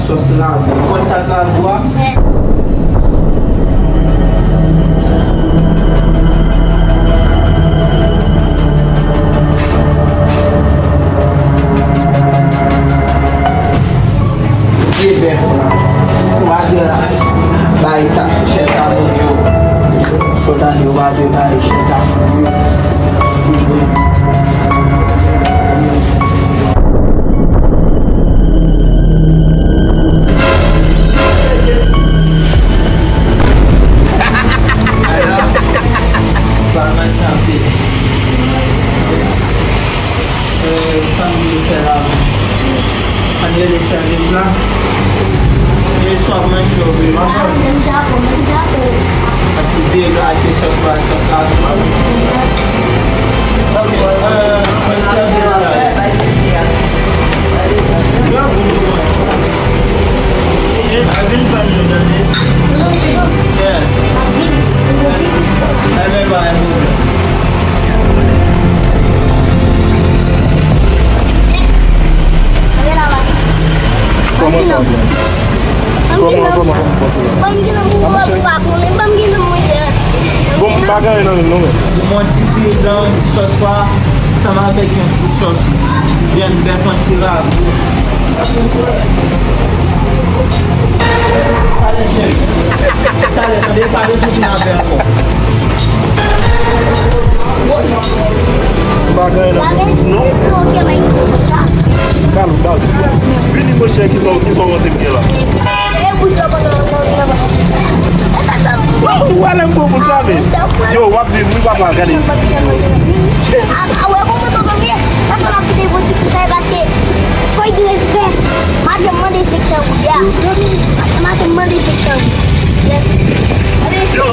Sauce là, quand ça va voir. Bagay nan nou men. Mon petit blanc, petit sauce pas, ça va avec un petit sauce. Bien, bien petit rab. Allez, chérie. Allez, on n'est pas de soucis à faire. Bagay nan nou. Calme. Vini mwen chè ki son wazim ke la. Wale mbo pou sabe. Yo, wap di mwen wap gade. Awe, como eu tô dormindo, mas eu não podia você que sai bater. Foi de lezer. Mas eu mandei secção. Mas eu mandei secção. Yo,